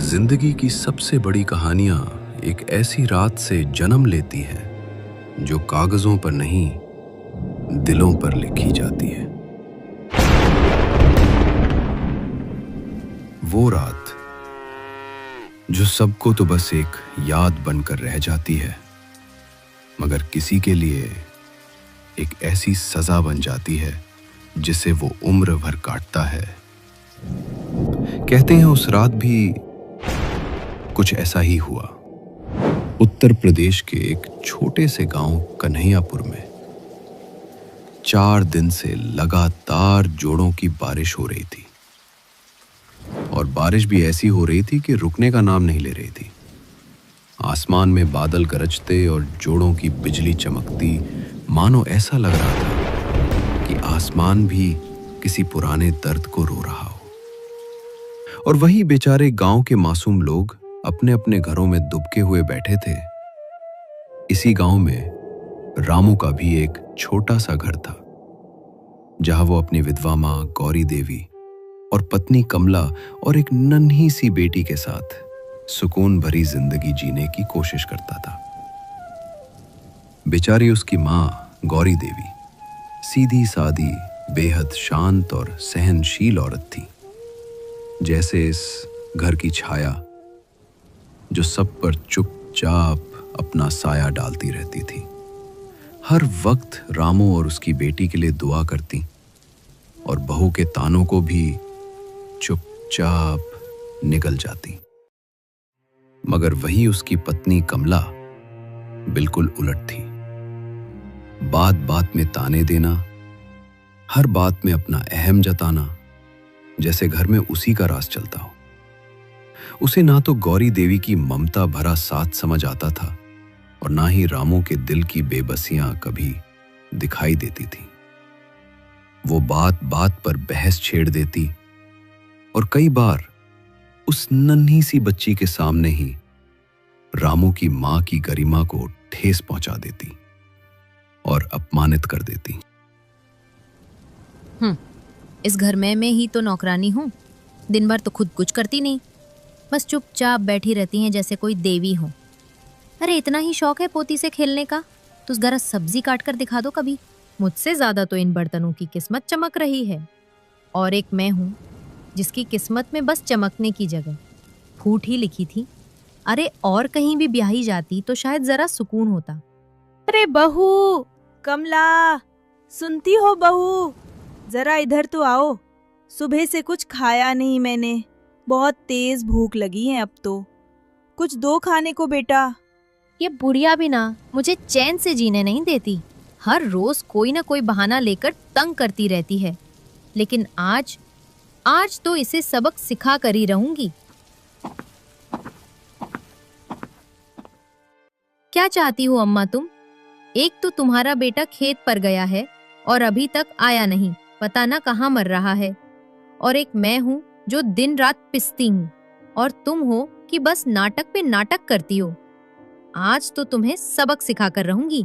जिंदगी की सबसे बड़ी कहानियां एक ऐसी रात से जन्म लेती है जो कागजों पर नहीं, दिलों पर लिखी जाती है। वो रात जो सबको तो बस एक याद बनकर रह जाती है, मगर किसी के लिए एक ऐसी सजा बन जाती है जिसे वो उम्र भर काटता है। कहते हैं उस रात भी कुछ ऐसा ही हुआ। उत्तर प्रदेश के एक छोटे से गांव कन्हैयापुर में 4 दिन से लगातार जोड़ों की बारिश हो रही थी, और बारिश भी ऐसी हो रही थी कि रुकने का नाम नहीं ले रही थी। आसमान में बादल गरजते और जोड़ों की बिजली चमकती, मानो ऐसा लग रहा था कि आसमान भी किसी पुराने दर्द को रो रहा हो। और वही बेचारे गांव के मासूम लोग अपने अपने घरों में दुबके हुए बैठे थे। इसी गांव में रामू का भी एक छोटा सा घर था, जहां वो अपनी विधवा मां गौरी देवी और पत्नी कमला और एक नन्ही सी बेटी के साथ सुकून भरी जिंदगी जीने की कोशिश करता था। बेचारी उसकी मां गौरी देवी सीधी सादी, बेहद शांत और सहनशील औरत थी, जैसे इस घर की छाया जो सब पर चुपचाप अपना साया डालती रहती थी। हर वक्त रामू और उसकी बेटी के लिए दुआ करती और बहू के तानों को भी चुपचाप निगल जाती। मगर वही उसकी पत्नी कमला बिल्कुल उलट थी। बात बात में ताने देना, हर बात में अपना अहम जताना, जैसे घर में उसी का राज चलता हो। उसे ना तो गौरी देवी की ममता भरा साथ समझ आता था और ना ही रामू के दिल की बेबसियां कभी दिखाई देती थी। वो बात बात पर बहस छेड़ देती और कई बार उस नन्ही सी बच्ची के सामने ही रामू की मां की गरिमा को ठेस पहुंचा देती और अपमानित कर देती। इस घर में मैं ही तो नौकरानी हूँ। दिन भर तो खुद कुछ करती नहीं, बस चुपचाप बैठी रहती हैं जैसे कोई देवी हो। अरे इतना ही शौक है पोती से खेलने का तो जरा सब्जी काट कर दिखा दो कभी। मुझसे ज्यादा तो इन बर्तनों की किस्मत चमक रही है। और एक मैं हूँ जिसकी किस्मत में बस चमकने की जगह फूट ही लिखी थी। अरे और कहीं भी ब्याही जाती तो शायद जरा सुकून होता। अरे बहू, कमला, सुनती हो बहू, जरा इधर तो आओ। सुबह से कुछ खाया नहीं मैंने, बहुत तेज भूख लगी है अब तो। कुछ दो खाने को बेटा। ये बुढ़िया भी ना मुझे चैन से जीने नहीं देती। हर रोज कोई ना कोई बहाना लेकर तंग करती रहती है। लेकिन आज तो इसे सबक सिखा कर ही रहूंगी। क्या चाहती हो अम्मा तुम? एक तो तुम्हारा बेटा खेत पर गया है और अभी तक आया नहीं, पता ना कहाँ मर रहा है। और एक मैं हूँ जो दिन रात पिसती हूँ, और तुम हो कि बस नाटक पे नाटक करती हो। आज तो तुम्हें सबक सिखा कर रहूंगी।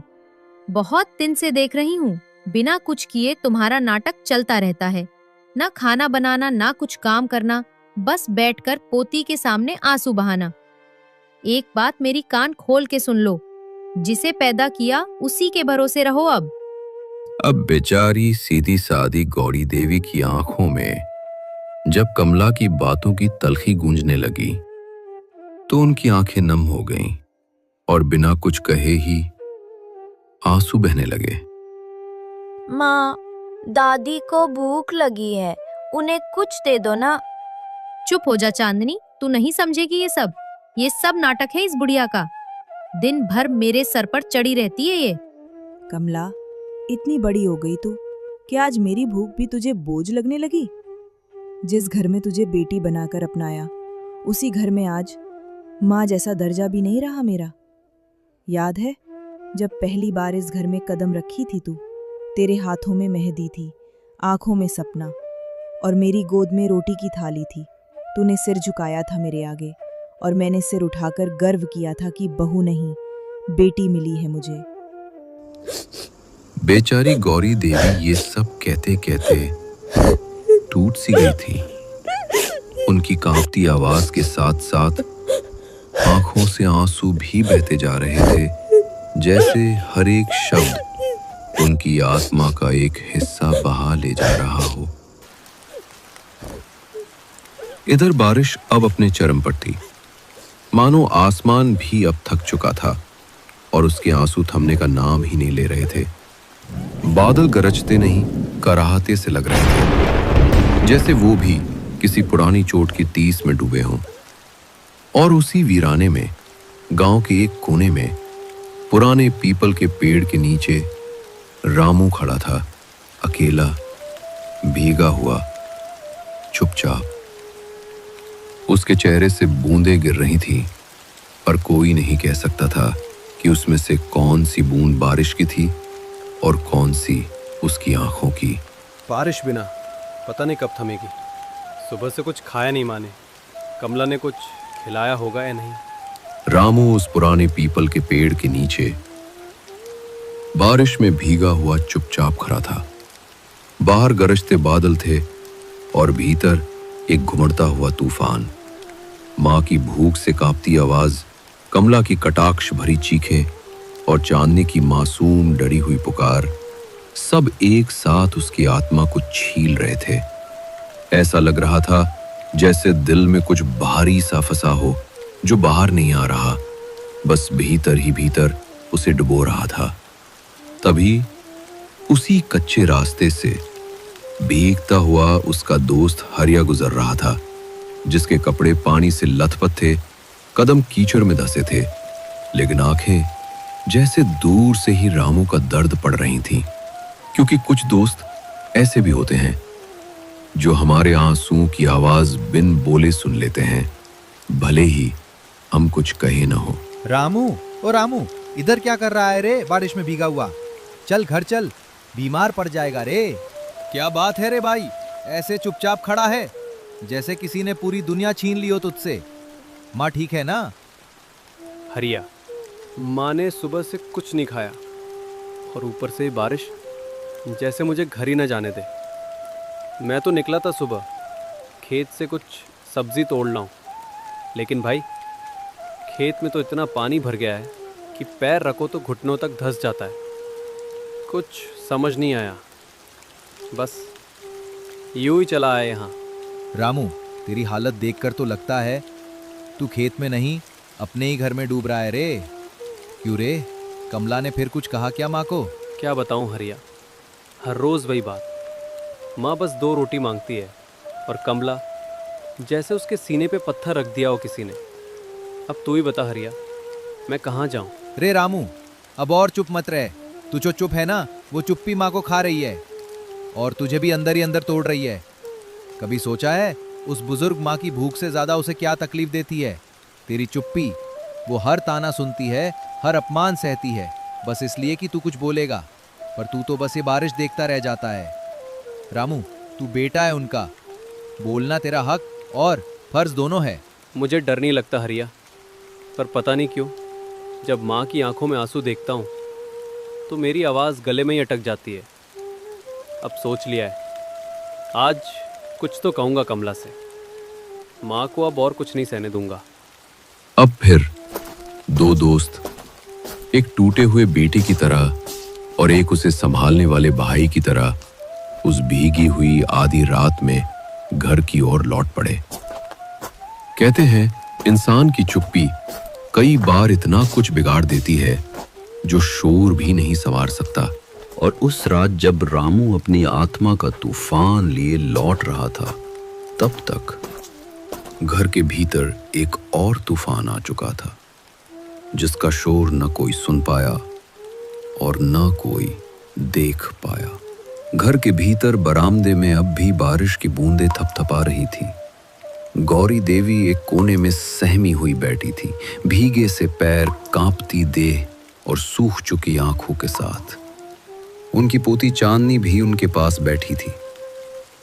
बहुत दिन से देख रही हूँ, बिना कुछ किए तुम्हारा नाटक चलता रहता है। ना खाना बनाना, ना कुछ काम करना, बस बैठकर पोती के सामने आंसू बहाना। एक बात मेरी कान खोल के सुन लो, जिसे पैदा किया उसी के भरोसे रहो। अब बेचारी सीधी सादी गौरी देवी की आंखों में जब कमला की बातों की तलखी गूंजने लगी तो उनकी आंखें नम हो गईं और बिना कुछ कहे ही आंसू बहने लगे। माँ, दादी को भूख लगी है, उन्हें कुछ दे दो ना। चुप हो जा चांदनी, तू नहीं समझेगी ये सब नाटक है इस बुढ़िया का। दिन भर मेरे सर पर चढ़ी रहती है ये। कमला, इतनी बड़ी हो गई तू, क्या आज मेरी भूख भी तुझे बोझ लगने लगी? जिस घर में तुझे बेटी बनाकर अपनाया, उसी घर में आज माँ जैसा दर्जा भी नहीं रहा मेरा। याद है जब पहली बार इस घर में कदम रखी थी तू? तेरे हाथों में मेहंदी थी, आंखों में सपना, और मेरी गोद में रोटी की थाली थी। तूने सिर झुकाया था मेरे आगे, और मैंने सिर उठाकर गर्व किया था कि बहू नहीं, बेटी मिली है मुझे। बेचारी गौरी देवी ये सब कहते कहते टूट सी गई थी। उनकी कांपती आवाज के साथ साथ आंखों से आंसू भी बहते जा रहे थे, जैसे हर एक शब्द उनकी आत्मा का एक हिस्सा बहा ले जा रहा हो। इधर बारिश अब अपने चरम पर थी। मानो आसमान भी अब थक चुका था और उसके आंसू थमने का नाम ही नहीं ले रहे थे। बादल गरजते नहीं, कराहते से लग रहे थे, जैसे वो भी किसी पुरानी चोट की तीस में डूबे हों। और उसी वीराने में, गांव के एक कोने में, पुराने पीपल के पेड़ के नीचे रामू खड़ा था, अकेला, भीगा हुआ, चुपचाप। उसके चेहरे से बूंदें गिर रही थीं, पर कोई नहीं कह सकता था कि उसमें से कौन सी बूंद बारिश की थी और कौन सी उसकी आंखों की। बारिश बिना पता नहीं कब थमेगी। सुबह से कुछ खाया नहीं माने। कमला ने कुछ खिलाया होगा या नहीं। रामू उस पुराने पीपल के पेड़ के नीचे बारिश में भीगा हुआ चुपचाप खड़ा था। बाहर गरजते बादल थे और भीतर एक घुमड़ता हुआ तूफान। माँ की भूख से कांपती आवाज, कमला की कटाक्ष भरी चीखें और चांदनी की मासूम डरी हुई पुकार, सब एक साथ उसकी आत्मा को छील रहे थे। ऐसा लग रहा था जैसे दिल में कुछ भारी सा फंसा हो जो बाहर नहीं आ रहा, बस भीतर ही भीतर उसे डुबो रहा था। तभी उसी कच्चे रास्ते से भीगता हुआ उसका दोस्त हरिया गुजर रहा था, जिसके कपड़े पानी से लथपथ थे, कदम कीचड़ में धंसे थे, लेकिन आंखें जैसे दूर से ही रामू का दर्द पड़ रही थीं। क्योंकि कुछ दोस्त ऐसे भी होते हैं जो हमारे आंसुओं की आवाज बिन बोले सुन लेते हैं, भले ही हम कुछ कहे न हो। रामू, ओ रामू, इधर क्या कर रहा है रे? बारिश में भीगा हुआ, चल घर चल, बीमार पड़ जाएगा रे। क्या बात है रे भाई, ऐसे चुपचाप खड़ा है जैसे किसी ने पूरी दुनिया छीन ली हो तुझसे। माँ ठीक है ना? हरिया, माँ ने सुबह से कुछ नहीं खाया और ऊपर से बारिश, जैसे मुझे घर ही न जाने दे। मैं तो निकला था सुबह खेत से कुछ सब्जी तोड़ लाऊं, लेकिन भाई खेत में तो इतना पानी भर गया है कि पैर रखो तो घुटनों तक धंस जाता है। कुछ समझ नहीं आया, बस यूं ही चला आया यहाँ। रामू, तेरी हालत देखकर तो लगता है तू खेत में नहीं अपने ही घर में डूब रहा है रे। क्यों रे, कमला ने फिर कुछ कहा क्या माँ को? क्या बताऊँ हरिया, हर रोज़ वही बात। माँ बस 2 रोटी मांगती है और कमला जैसे उसके सीने पे पत्थर रख दिया हो किसी ने। अब तू ही बता हरिया, मैं कहाँ जाऊँ? रे रामू, अब और चुप मत रहे। तू जो चुप है ना, वो चुप्पी माँ को खा रही है और तुझे भी अंदर ही अंदर तोड़ रही है। कभी सोचा है उस बुजुर्ग माँ की भूख से ज्यादा उसे क्या तकलीफ देती है? तेरी चुप्पी। वो हर ताना सुनती है, हर अपमान सहती है, बस इसलिए कि तू कुछ बोलेगा, पर तू तो बस ये बारिश देखता रह जाता है। रामू, तू बेटा है उनका, बोलना तेरा हक और फर्ज दोनों है। मुझे डर नहीं लगता हरिया, पर पता नहीं क्यों जब माँ की आंखों में आंसू देखता हूँ तो मेरी आवाज़ गले में ही अटक जाती है। अब सोच लिया है, आज कुछ तो कहूँगा कमला से। माँ को अब और कुछ नहीं सहने दूंगा। अब फिर 2 दोस्त, एक टूटे हुए बेटे की तरह और एक उसे संभालने वाले भाई की तरह, उस भीगी हुई आधी रात में घर की ओर लौट पड़े। कहते हैं इंसान की चुप्पी कई बार इतना कुछ बिगाड़ देती है जो शोर भी नहीं संवार सकता। और उस रात जब रामू अपनी आत्मा का तूफान लिए लौट रहा था, तब तक घर के भीतर एक और तूफान आ चुका था, जिसका शोर न कोई सुन पाया और न कोई देख पाया। घर के भीतर बरामदे में अब भी बारिश की बूंदें थपथपा रही थी। गौरी देवी एक कोने में सहमी हुई बैठी थी, भीगे से पैर, कांपती देह और सूख चुकी आंखों के साथ। उनकी पोती चांदनी भी उनके पास बैठी थी।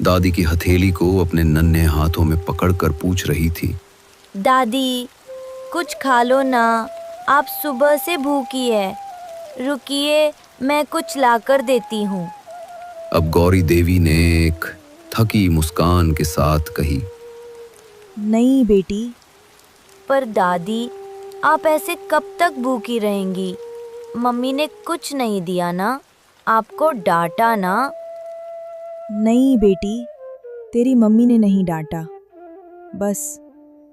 दादी की हथेली को अपने नन्हे हाथों में पकड़कर पूछ रही थी, दादी कुछ खा लो ना, आप सुबह से भूखी है, रुकिए मैं कुछ लाकर देती हूँ। अब गौरी देवी ने एक थकी मुस्कान के साथ कही, नहीं बेटी। पर दादी, आप ऐसे कब तक भूखी रहेंगी? मम्मी ने कुछ नहीं दिया ना? आपको डांटा ना? नहीं बेटी, तेरी मम्मी ने नहीं डांटा, बस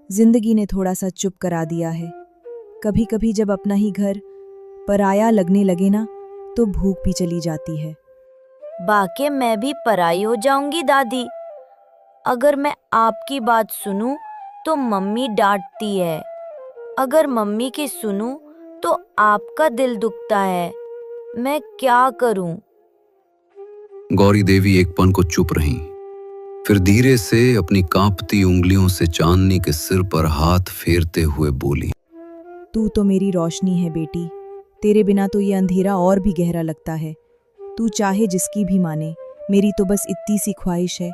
जिंदगी ने थोड़ा सा चुप करा दिया है। कभी कभी जब अपना ही घर पराया लगने लगे ना, तो भूख भी चली जाती है। बाकी मैं भी पराई हो जाऊंगी दादी। अगर मैं आपकी बात सुनूं तो मम्मी डांटती है, अगर मम्मी की सुनूं तो आपका दिल दुखता है। मैं क्या करूं? गौरी देवी एक पल को चुप रहीं, फिर धीरे से अपनी कांपती उंगलियों से चांदनी के सिर पर हाथ फेरते हुए बोली, तू तो मेरी रोशनी है बेटी, तेरे बिना तो ये अंधेरा और भी गहरा लगता है। तू चाहे जिसकी भी माने, मेरी तो बस इतनी सी ख्वाहिश है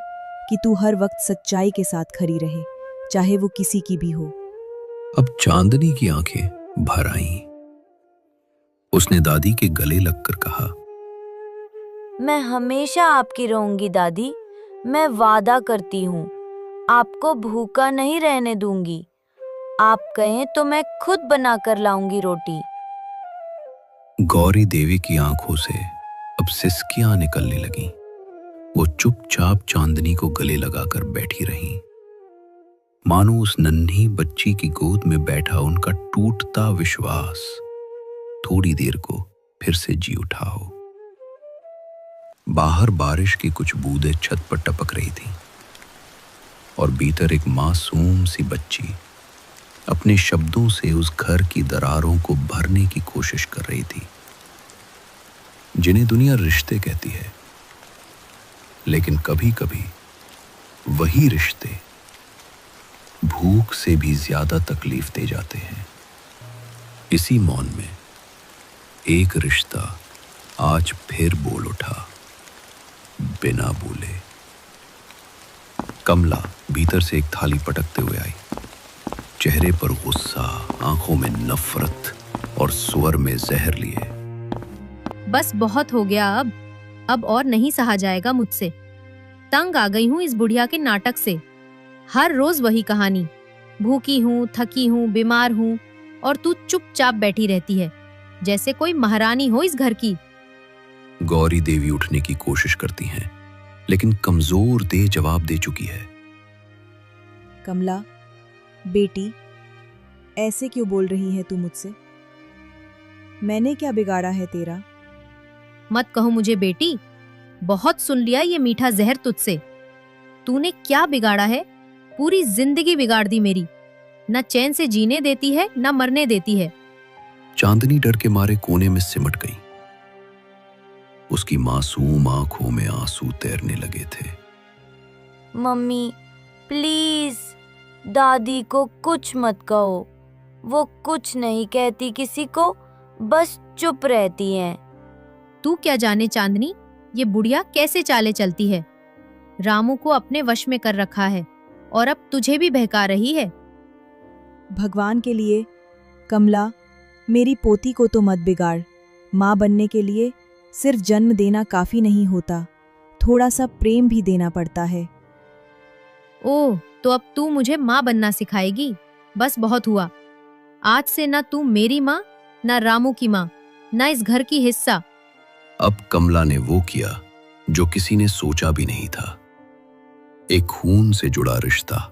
कि तू हर वक्त सच्चाई के साथ खड़ी रहे, चाहे वो किसी की भी हो। अब चांदनी की आंखें भर आईं। उसने दादी के गले लगकर कहा, मैं हमेशा आपकी रहूंगी दादी। मैं वादा करती हूँ, आपको भूखा नहीं रहने दूंगी। आप कहें तो मैं खुद बनाकर लाऊंगी रोटी। गौरी देवी की आंखों से अब सिसकियां निकलने लगीं। वो चुपचाप चांदनी को गले लगाकर बैठी रहीं, मानो उस नन्ही बच्ची की गोद में बैठा उनका टूटता विश्वास थोड़ी देर को फिर से जी उठा हो। बाहर बारिश की कुछ बूंदें छत पर टपक रही थीं और भीतर एक मासूम सी बच्ची अपने शब्दों से उस घर की दरारों को भरने की कोशिश कर रही थी, जिन्हें दुनिया रिश्ते कहती है। लेकिन कभी कभी वही रिश्ते भूख से भी ज्यादा तकलीफ दे जाते हैं। इसी मौन में एक रिश्ता आज फिर बोल उठा, बिना बोले। कमला भीतर से एक थाली पटकते हुए आई, चेहरे पर गुस्सा, आंखों में नफरत और स्वर में जहर लिए। बस बहुत हो गया अब और नहीं सहा जाएगा मुझसे। तंग आ गई हूँ इस बुढ़िया के नाटक से। हर रोज वही कहानी, भूखी हूँ, थकी हूँ, बीमार हूँ, और तू चुपचाप बैठी रहती है जैसे कोई महारानी हो इस घर की। गौरी देवी उठने की कोशिश करती हैं, लेकिन कमजोर देह जवाब दे चुकी है। कमला बेटी, ऐसे क्यों बोल रही है तू मुझसे? मैंने क्या बिगाड़ा है तेरा? मत कहो मुझे बेटी, बहुत सुन लिया ये मीठा जहर तुझसे। तूने क्या बिगाड़ा है? पूरी जिंदगी बिगाड़ दी मेरी। न चैन से जीने देती है, न मरने देती है। चांदनी डर के मारे कोने में सिमट गई। उसकी मासूम आंखों में आंसू तैरने लगे थे। मम्मी प्लीज, दादी को कुछ मत कहो। वो कुछ नहीं कहती किसी को, बस चुप रहती हैं। तू क्या जाने चांदनी, ये बुढ़िया कैसे चाले चलती है। रामू को अपने वश में कर रखा है और अब तुझे भी बहका रही है। भगवान के लिए कमला, मेरी पोती को तो मत बिगाड़। माँ बनने के लिए सिर्फ जन्म देना काफी नहीं होता, थोड़ा सा प्रेम भी देना पड़ता है। ओह, तो अब तू मुझे माँ बनना सिखाएगी? बस बहुत हुआ। आज से ना तू मेरी माँ, ना रामू की माँ, ना इस घर की हिस्सा। अब कमला ने वो किया जो किसी ने सोचा भी नहीं था। एक खून से जुड़ा रिश्ता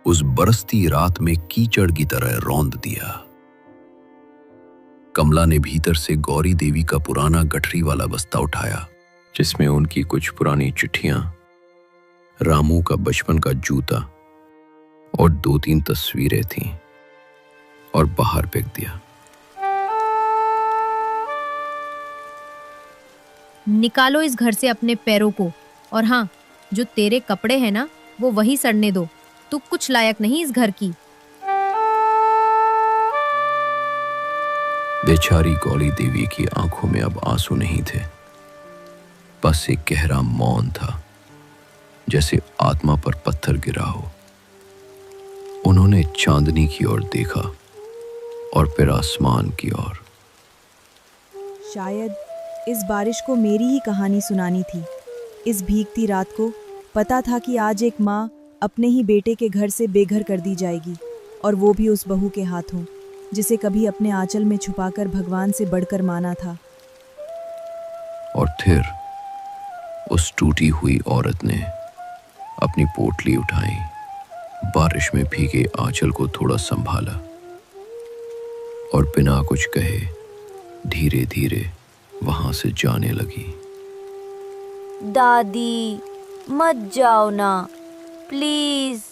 उस बरसती रात में कीचड़ की तरह रौंद दिया। कमला ने भीतर से गौरी देवी का पुराना गठरी वाला बस्ता उठाया, जिसमें उनकी कुछ पुरानी चिट्ठियां, रामू का बचपन का जूता और 2-3 तस्वीरें थीं, और बाहर फेंक दिया। निकालो इस घर से अपने पैरों को, और हाँ, जो तेरे कपड़े हैं ना, वो वही सड़ने दो। तू कुछ लायक नहीं इस घर की। बेचारी गौरी देवी की आंखों में अब आंसू नहीं थे, बस एक गहरा मौन था, जैसे आत्मा पर पत्थर गिरा हो। उन्होंने चांदनी की ओर देखा और फिर आसमान की ओर। शायद इस बारिश को मेरी ही कहानी सुनानी थी। इस भीगती रात को पता था कि आज एक माँ अपने ही बेटे के घर से बेघर कर दी जाएगी, और वो भी उस बहू के हाथों जिसे कभी अपने आंचल में छुपाकर भगवान से बढ़कर माना था। और फिर उस टूटी हुई औरत ने अपनी पोटली उठाई, बारिश में भीगे आंचल को थोड़ा संभाला और बिना कुछ कहे धीरे धीरे वहां से जाने लगी। दादी मत जाओ ना, प्लीज।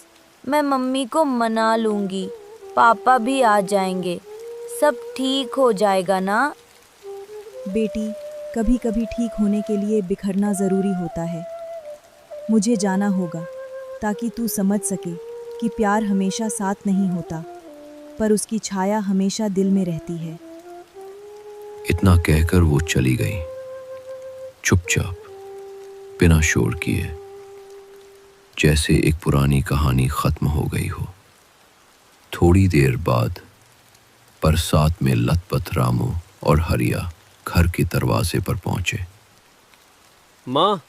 मैं मम्मी को मना लूंगी, पापा भी आ जाएंगे, सब ठीक हो जाएगा ना। बेटी, कभी कभी ठीक होने के लिए बिखरना ज़रूरी होता है। मुझे जाना होगा ताकि तू समझ सके कि प्यार हमेशा साथ नहीं होता, पर उसकी छाया हमेशा दिल में रहती है। इतना कहकर वो चली गई, चुपचाप, बिना शोर किए, जैसे एक पुरानी कहानी खत्म हो गई हो। थोड़ी देर बाद बरसात में लथपथ रामू और हरिया घर के दरवाजे पर पहुंचे। माँ,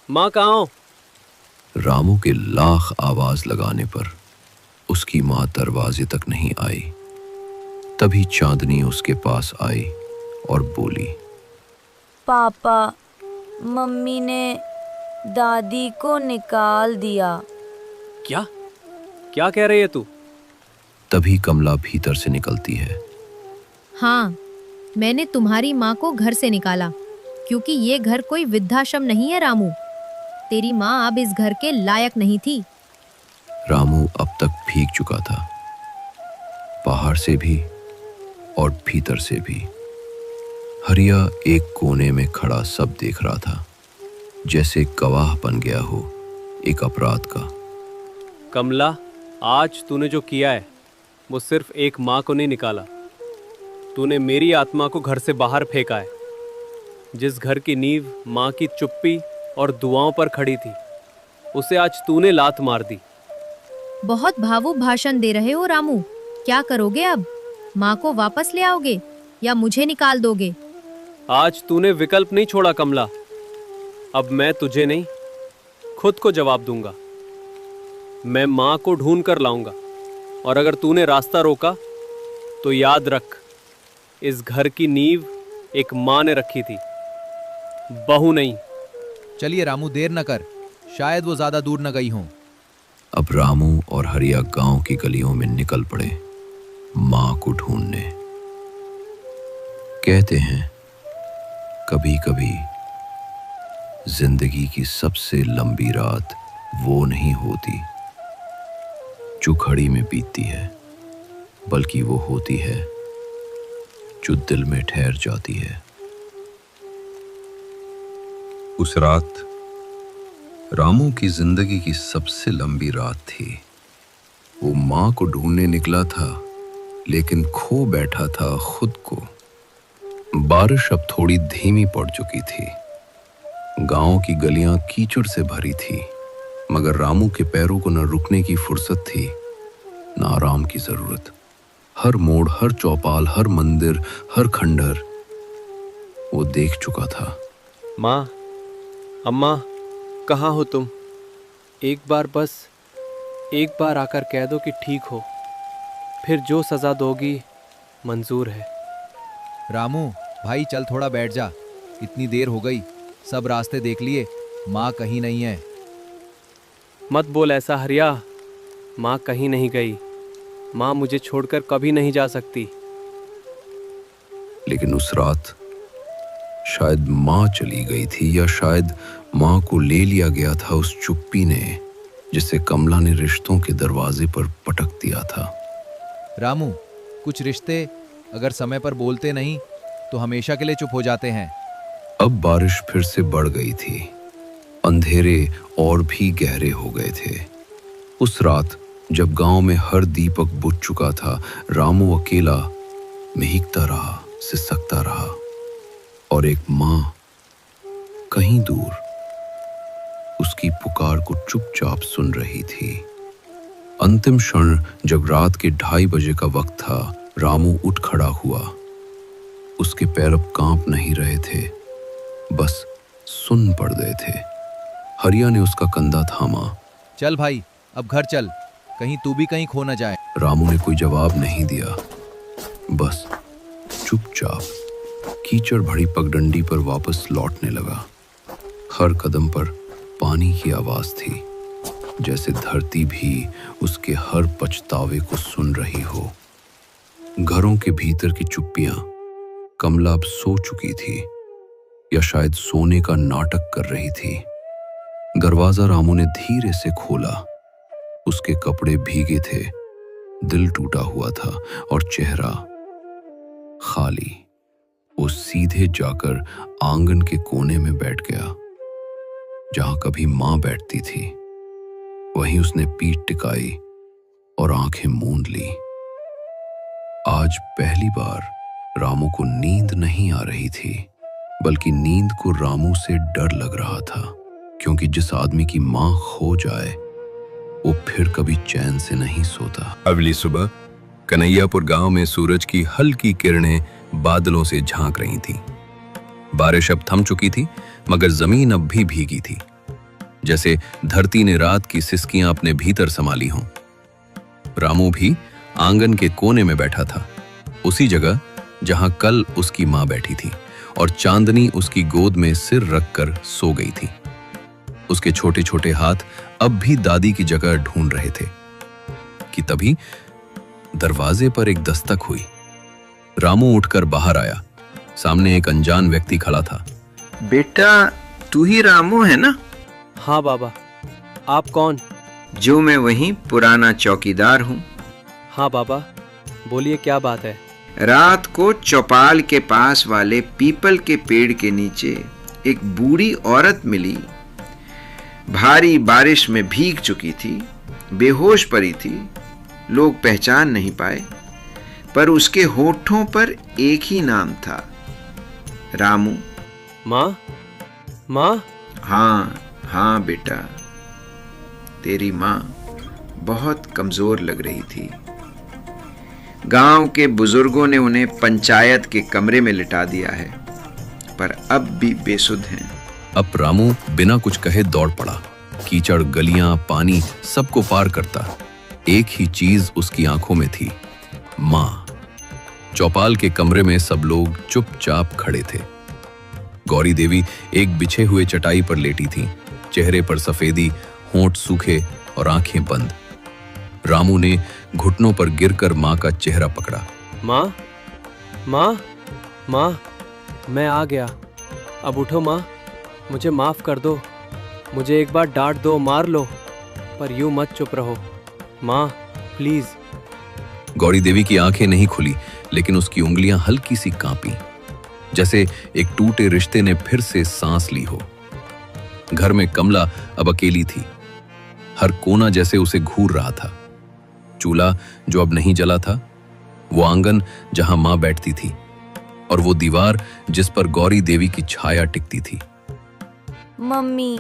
माँ कहाँ हो? रामू के लाख आवाज लगाने पर उसकी माँ दरवाजे तक नहीं आई। तभी चांदनी उसके पास आई और बोली, पापा, मम्मी ने दादी को निकाल दिया। क्या क्या कह रही है तू? तभी कमला भीतर से निकलती है। हाँ, मैंने तुम्हारी माँ को घर से निकाला, क्योंकि ये घर कोई वृद्धाश्रम नहीं है रामू। तेरी माँ अब इस घर के लायक नहीं थी। रामू अब तक भीग चुका था, बाहर से भी और भीतर से भी। हरिया एक कोने में खड़ा सब देख रहा था, जैसे गवाह बन गया हो एक अपराध का। कमला, आज तूने जो किया है वो सिर्फ एक माँ को नहीं निकाला, तूने मेरी आत्मा को घर से बाहर फेंका है। जिस घर की नींव माँ की चुप्पी और दुआओं पर खड़ी थी, उसे आज तूने लात मार दी। बहुत भावुक भाषण दे रहे हो रामू। क्या करोगे अब? माँ को वापस ले आओगे या मुझे निकाल दोगे? आज तूने विकल्प नहीं छोड़ा कमला। अब मैं तुझे नहीं, खुद को जवाब दूंगा। मैं माँ को ढूंढ कर लाऊंगा, और अगर तूने रास्ता रोका तो याद रख, इस घर की नींव एक माँ ने रखी थी, बहू नहीं। चलिए रामू, देर न कर, शायद वो ज्यादा दूर न गई हों। अब रामू और हरिया गांव की गलियों में निकल पड़े माँ को ढूंढने। कहते हैं कभी कभी जिंदगी की सबसे लंबी रात वो नहीं होती जो घड़ी में बीतती है, बल्कि वो होती है जो दिल में ठहर जाती है। उस रात रामू की जिंदगी की सबसे लंबी रात थी। वो माँ को ढूंढने निकला था, लेकिन खो बैठा था खुद को। बारिश अब थोड़ी धीमी पड़ चुकी थी। गांव की गलियां कीचड़ से भरी थी, मगर रामू के पैरों को न रुकने की फुर्सत थी, न आराम की जरूरत। हर मोड़, हर चौपाल, हर मंदिर, हर खंडहर वो देख चुका था। माँ, अम्मा, कहाँ हो तुम? एक बार, बस एक बार आकर कह दो कि ठीक हो, फिर जो सज़ा दोगी मंजूर है। रामू भाई, चल थोड़ा बैठ जा, इतनी देर हो गई, सब रास्ते देख लिए, माँ कहीं नहीं है। मत बोल ऐसा हरिया, माँ कहीं नहीं गई। माँ मुझे छोड़कर कभी नहीं जा सकती। लेकिन उस रात शायद माँ चली गई थी, या शायद माँ को ले लिया गया था उस चुप्पी ने, जिसे कमला ने रिश्तों के दरवाजे पर पटक दिया था। रामू, कुछ रिश्ते अगर समय पर बोलते नहीं तो हमेशा के लिए चुप हो जाते हैं। अब बारिश फिर से बढ़ गई थी, अंधेरे और भी गहरे हो गए थे। उस रात जब गांव में हर दीपक बुझ चुका था, रामू अकेला महकता रहा, सिसकता रहा, और एक माँ कहीं दूर उसकी पुकार को चुपचाप सुन रही थी। अंतिम क्षण जब रात के 2:30 बजे का वक्त था, रामू उठ खड़ा हुआ। उसके पैर अब कांप नहीं रहे थे, बस सुन पड़ गए थे। हरिया ने उसका कंधा थामा। चल भाई, अब घर चल, कहीं तू भी कहीं खो न जाए। रामू ने कोई जवाब नहीं दिया, बस चुपचाप कीचड़ भरी पगडंडी पर वापस लौटने लगा। हर कदम पर पानी की आवाज थी, जैसे धरती भी उसके हर पछतावे को सुन रही हो। घरों के भीतर की चुप्पियां कमला अब सो चुकी थी या शायद सोने का नाटक कर रही थी। दरवाजा रामू ने धीरे से खोला। उसके कपड़े भीगे थे, दिल टूटा हुआ था और चेहरा खाली। वो सीधे जाकर आंगन के कोने में बैठ गया, जहां कभी मां बैठती थी। वहीं उसने पीठ टिकाई और आंखें मूंद ली। आज पहली बार रामू को नींद नहीं आ रही थी, बल्कि नींद को रामू से डर लग रहा था, क्योंकि जिस आदमी की मां खो जाए वो फिर कभी चैन से नहीं सोता। अगली सुबह कन्हैयापुर गांव में सूरज की हल्की किरणें बादलों से झांक रही थीं। बारिश अब थम चुकी थी, मगर जमीन अब भी भीगी थी, जैसे धरती ने रात की सिसकियां अपने भीतर संभाली हों। रामू भी आंगन के कोने में बैठा था, उसी जगह जहां कल उसकी मां बैठी थी और चांदनी उसकी गोद में सिर रखकर सो गई थी। उसके छोटे छोटे हाथ अब भी दादी की जगह ढूंढ रहे थे कि तभी दरवाजे पर एक दस्तक हुई। रामू उठकर बाहर आया। सामने एक अनजान व्यक्ति खड़ा था। बेटा, तू ही रामू है ना? हाँ बाबा, आप कौन? जो मैं वही पुराना चौकीदार हूँ। हाँ बाबा, बोलिए क्या बात है? रात को चौपाल के पास वाले पीपल के पेड़ के नीचे एक बूढ़ी औरत मिली। भारी बारिश में भीग चुकी थी, बेहोश पड़ी थी। लोग पहचान नहीं पाए, पर उसके होठों पर एक ही नाम था, रामू। माँ? माँ? हाँ बेटा, तेरी माँ बहुत कमजोर लग रही थी। गांव के बुजुर्गों ने उन्हें पंचायत के कमरे में लिटा दिया है, पर अब भी बेसुध हैं। अब रामू बिना कुछ कहे दौड़ पड़ा। कीचड़, गलियां, पानी सबको पार करता। एक ही चीज उसकी आंखों में थी, मां। चौपाल के कमरे में सब लोग चुपचाप खड़े थे। गौरी देवी एक बिछे हुए चटाई पर लेटी थी, चेहरे पर सफेदी, होंठ सूखे और आंखें बंद। रामू ने घुटनों पर गिरकर मां का चेहरा पकड़ा। माँ? माँ? माँ, मैं आ गया। अब उठो माँ, मुझे माफ कर दो। मुझे एक बार डांट दो, मार लो, पर यूं मत चुप रहो माँ, प्लीज। गौरी देवी की आंखें नहीं खुली, लेकिन उसकी उंगलियां हल्की सी कांपी, जैसे एक टूटे रिश्ते ने फिर से सांस ली हो। घर में कमला अब अकेली थी। हर कोना जैसे उसे घूर रहा था। चूल्हा जो अब नहीं जला था, वो आंगन जहां मां बैठती थी, और वो दीवार जिस पर गौरी देवी की छाया टिकती थी। मम्मी,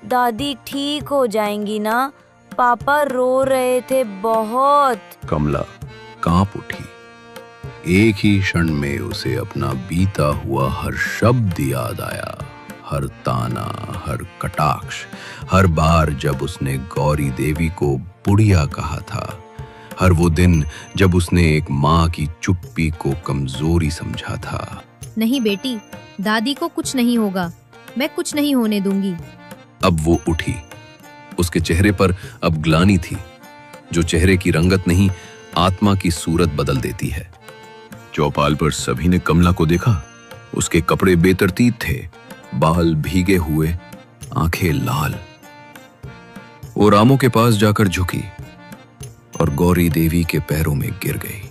दादी ठीक हो जाएंगी ना? पापा रो रहे थे बहुत। कमला कांप उठी। एक ही क्षण में उसे अपना बीता हुआ हर शब्द याद आया, हर ताना, हर कटाक्ष, हर बार जब उसने गौरी देवी को बुढ़िया कहा था, हर वो दिन जब उसने एक माँ की चुप्पी को कमजोरी समझा था। नहीं बेटी, दादी को कुछ नहीं होगा, मैं कुछ नहीं होने दूंगी। अब वो उठी। उसके चेहरे पर अब ग्लानि थी, जो चेहरे की रंगत नहीं, आत्मा की सूरत बदल देती है। चौपाल पर सभी ने कमला को देखा। उसके कपड़े बेतरतीब थे, बाल भीगे हुए, आंखें लाल। वो रामू के पास जाकर झुकी और गौरी देवी के पैरों में गिर गई।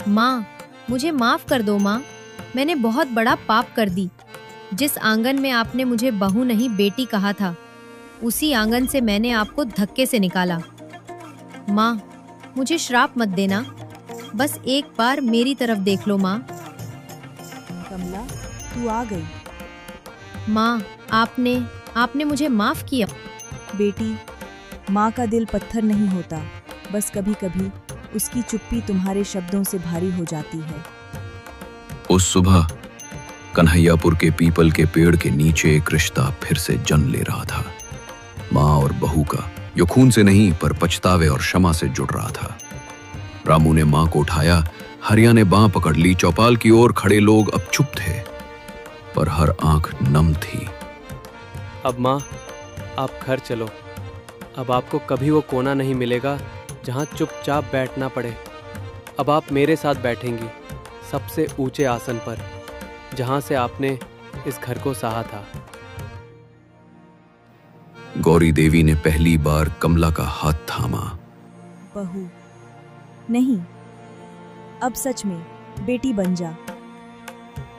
माँ, मुझे माफ कर दो माँ, मैंने बहुत बड़ा पाप कर दी। जिस आंगन में आपने मुझे बहू नहीं बेटी कहा था, उसी आंगन से मैंने आपको धक्के से निकाला। माँ, मुझे श्राप मत देना, बस एक बार मेरी तरफ देख लो माँ। कमला, तू आ गई। माँ, आपने मुझे माफ किया। बेटी, माँ का दिल पत्थर नहीं होता, बस कभी कभी उसकी चुप्पी तुम्हारे शब्दों से भारी हो जाती है। उस सुबह कन्हैयापुर के पीपल के पेड़ के नीचे एक रिश्ता फिर से जन्म ले रहा था। माँ और बहू का, जो खून से नहीं पर पछतावे और क्षमा से जुड़ रहा था। रामू ने मां को उठाया, हरिया ने बांह पकड़ ली। चौपाल की ओर खड़े लोग अब चुप थे, पर हर आंख नम थी। अब माँ, आप घर चलो। अब आपको कभी वो कोना नहीं मिलेगा जहाँ चुपचाप बैठना पड़े। अब आप मेरे साथ बैठेंगी, सबसे ऊंचे आसन पर, जहाँ से आपने इस घर को सहा था। गौरी देवी ने पहली बार कमला का हाथ थामा। बहू नहीं, अब सच में बेटी बन जा।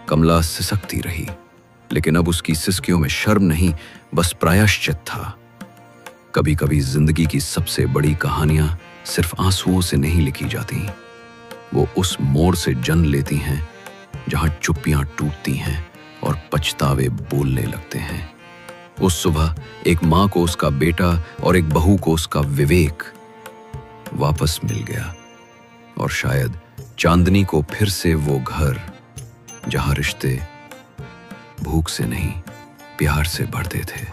कमला सिसकती रही, लेकिन अब उसकी सिसकियों में शर्म नहीं, बस प्रायश्चित था। कभी कभी जिंदगी की सबसे बड़ी कहानियां सिर्फ आंसुओं से नहीं लिखी जाती, वो उस मोड़ से जन्म लेती हैं जहां चुप्पियां टूटती हैं और पछतावे बोलने लगते हैं। उस सुबह एक मां को उसका बेटा और एक बहू को उसका विवेक वापस मिल गया, और शायद चांदनी को फिर से वो घर जहां रिश्ते भूख से नहीं प्यार से बढ़ते थे।